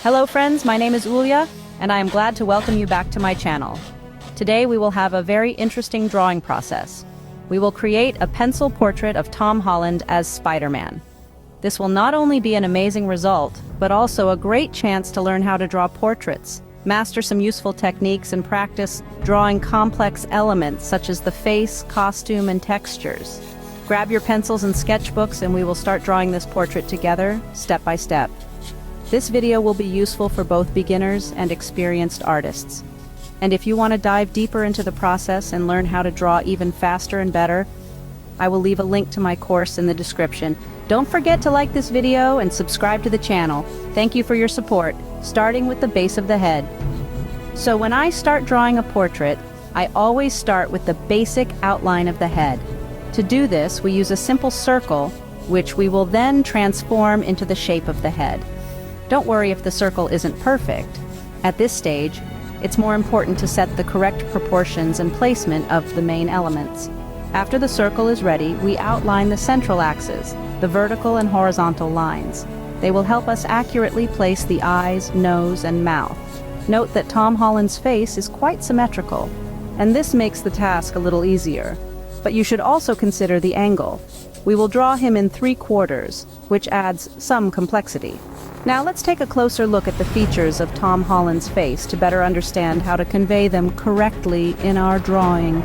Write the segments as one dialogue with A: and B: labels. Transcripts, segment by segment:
A: Hello friends, my name is Ulya, and I am glad to welcome you back to my channel. Today we will have a very interesting drawing process. We will create a pencil portrait of Tom Holland as Spider-Man. This will not only be an amazing result, but also a great chance to learn how to draw portraits, master some useful techniques, and practice drawing complex elements such as the face, costume, and textures. Grab your pencils and sketchbooks and we will start drawing this portrait together, step by step. This video will be useful for both beginners and experienced artists. And if you want to dive deeper into the process and learn how to draw even faster and better, I will leave a link to my course in the description. Don't forget to like this video and subscribe to the channel. Thank you for your support, starting with the base of the head. So when I start drawing a portrait, I always start with the basic outline of the head. To do this, we use a simple circle, which we will then transform into the shape of the head. Don't worry if the circle isn't perfect. At this stage, it's more important to set the correct proportions and placement of the main elements. After the circle is ready, we outline the central axes, the vertical and horizontal lines. They will help us accurately place the eyes, nose, and mouth. Note that Tom Holland's face is quite symmetrical, and this makes the task a little easier. But you should also consider the angle. We will draw him in 3/4, which adds some complexity. Now let's take a closer look at the features of Tom Holland's face to better understand how to convey them correctly in our drawing.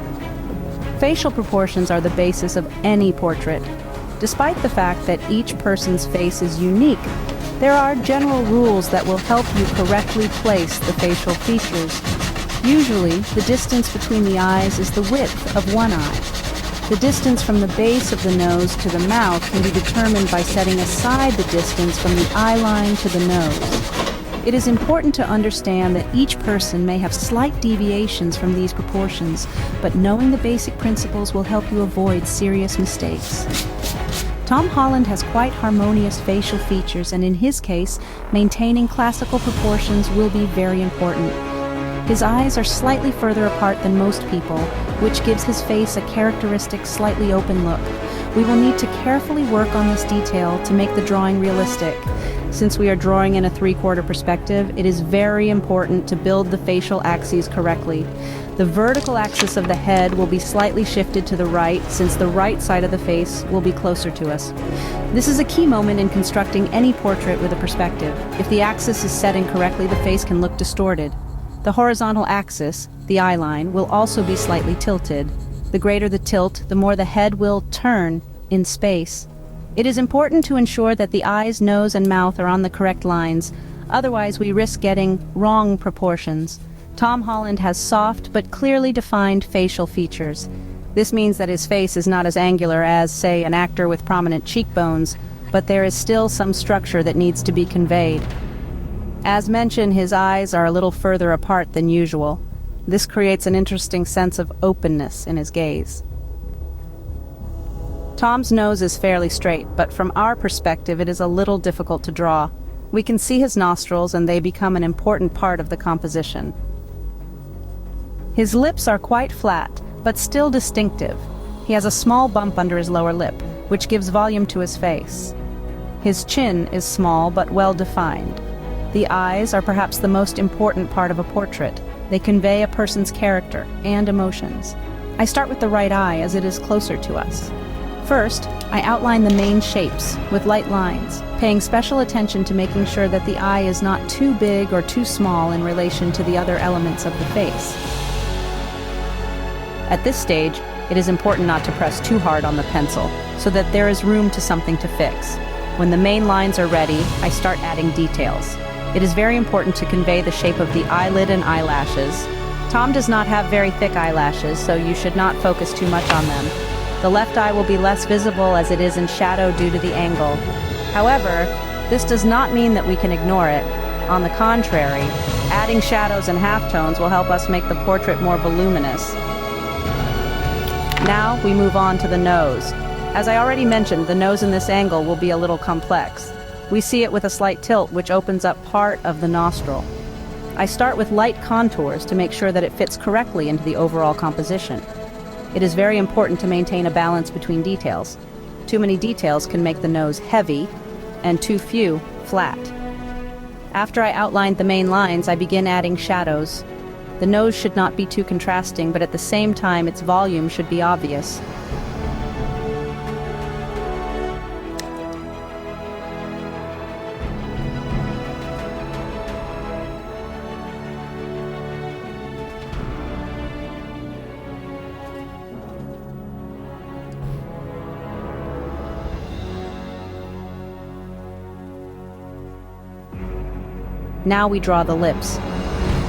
A: Facial proportions are the basis of any portrait. Despite the fact that each person's face is unique, there are general rules that will help you correctly place the facial features. Usually, the distance between the eyes is the width of one eye. The distance from the base of the nose to the mouth can be determined by setting aside the distance from the eye line to the nose. It is important to understand that each person may have slight deviations from these proportions, but knowing the basic principles will help you avoid serious mistakes. Tom Holland has quite harmonious facial features, and in his case, maintaining classical proportions will be very important. His eyes are slightly further apart than most people, which gives his face a characteristic slightly open look. We will need to carefully work on this detail to make the drawing realistic. Since we are drawing in a 3/4 perspective, it is very important to build the facial axes correctly. The vertical axis of the head will be slightly shifted to the right, since the right side of the face will be closer to us. This is a key moment in constructing any portrait with a perspective. If the axis is set incorrectly, the face can look distorted. The horizontal axis, the eye line, will also be slightly tilted. The greater the tilt, the more the head will turn in space. It is important to ensure that the eyes, nose, and mouth are on the correct lines, otherwise we risk getting wrong proportions. Tom Holland has soft but clearly defined facial features. This means that his face is not as angular as, say, an actor with prominent cheekbones, but there is still some structure that needs to be conveyed. As mentioned, his eyes are a little further apart than usual. This creates an interesting sense of openness in his gaze. Tom's nose is fairly straight, but from our perspective it is a little difficult to draw. We can see his nostrils and they become an important part of the composition. His lips are quite flat, but still distinctive. He has a small bump under his lower lip, which gives volume to his face. His chin is small but well defined. The eyes are perhaps the most important part of a portrait. They convey a person's character and emotions. I start with the right eye as it is closer to us. First, I outline the main shapes with light lines, paying special attention to making sure that the eye is not too big or too small in relation to the other elements of the face. At this stage, it is important not to press too hard on the pencil, so that there is room to something to fix. When the main lines are ready, I start adding details. It is very important to convey the shape of the eyelid and eyelashes. Tom does not have very thick eyelashes, so you should not focus too much on them. The left eye will be less visible as it is in shadow due to the angle. However, this does not mean that we can ignore it. On the contrary, adding shadows and halftones will help us make the portrait more voluminous. Now we move on to the nose. As I already mentioned, the nose in this angle will be a little complex. We see it with a slight tilt, which opens up part of the nostril. I start with light contours to make sure that it fits correctly into the overall composition. It is very important to maintain a balance between details. Too many details can make the nose heavy, and too few flat. After I outlined the main lines, I begin adding shadows. The nose should not be too contrasting, but at the same time, its volume should be obvious. Now we draw the lips.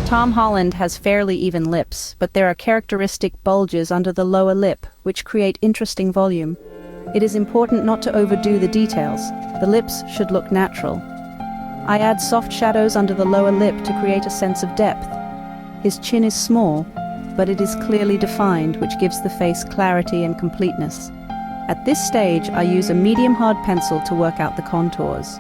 A: Tom Holland has fairly even lips, but there are characteristic bulges under the lower lip, which create interesting volume. It is important not to overdo the details. The lips should look natural. I add soft shadows under the lower lip to create a sense of depth. His chin is small, but it is clearly defined, which gives the face clarity and completeness. At this stage, I use a medium-hard pencil to work out the contours.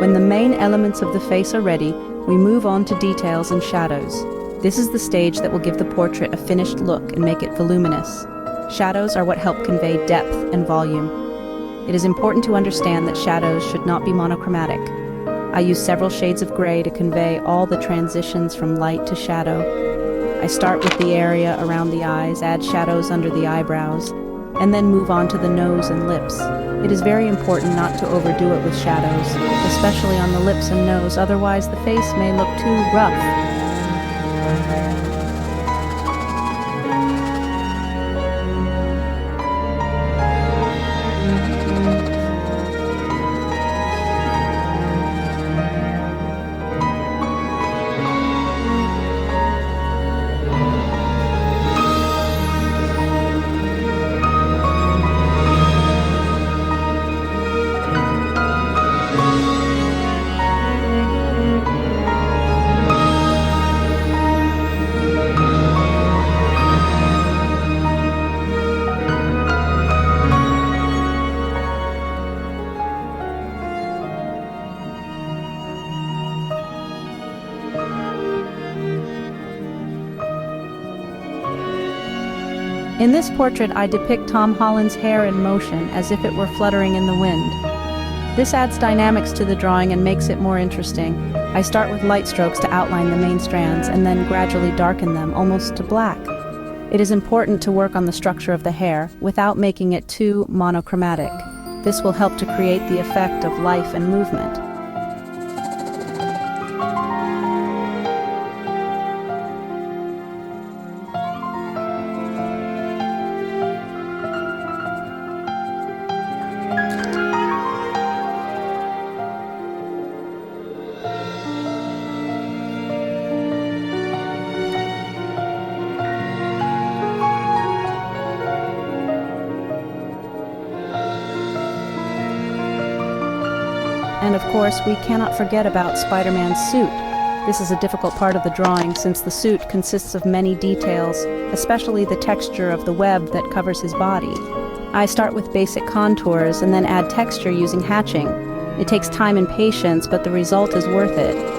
A: When the main elements of the face are ready, we move on to details and shadows. This is the stage that will give the portrait a finished look and make it voluminous. Shadows are what help convey depth and volume. It is important to understand that shadows should not be monochromatic. I use several shades of gray to convey all the transitions from light to shadow. I start with the area around the eyes, add shadows under the eyebrows, and then move on to the nose and lips. It is very important not to overdo it with shadows, especially on the lips and nose, otherwise the face may look too rough. In this portrait, I depict Tom Holland's hair in motion as if it were fluttering in the wind. This adds dynamics to the drawing and makes it more interesting. I start with light strokes to outline the main strands and then gradually darken them almost to black. It is important to work on the structure of the hair without making it too monochromatic. This will help to create the effect of life and movement. And of course, we cannot forget about Spider-Man's suit. This is a difficult part of the drawing since the suit consists of many details, especially the texture of the web that covers his body. I start with basic contours and then add texture using hatching. It takes time and patience, but the result is worth it.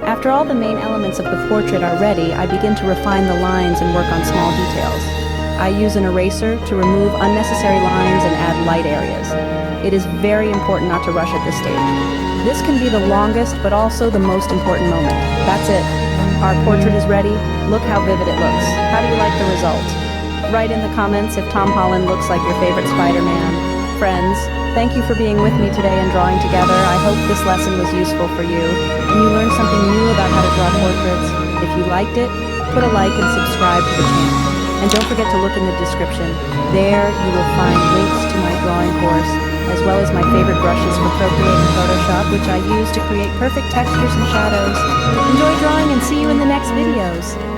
A: After all the main elements of the portrait are ready, I begin to refine the lines and work on small details. I use an eraser to remove unnecessary lines and add light areas. It is very important not to rush at this stage. This can be the longest, but also the most important moment. That's it. Our portrait is ready. Look how vivid it looks. How do you like the result? Write in the comments if Tom Holland looks like your favorite Spider-Man. Friends, thank you for being with me today and drawing together. I hope this lesson was useful for you, and you learned something new about how to draw portraits. If you liked it, put a like and subscribe to the channel. And don't forget to look in the description. There you will find links to my drawing course, as well as my favorite brushes for Procreate and Photoshop, which I use to create perfect textures and shadows. Enjoy drawing and see you in the next videos.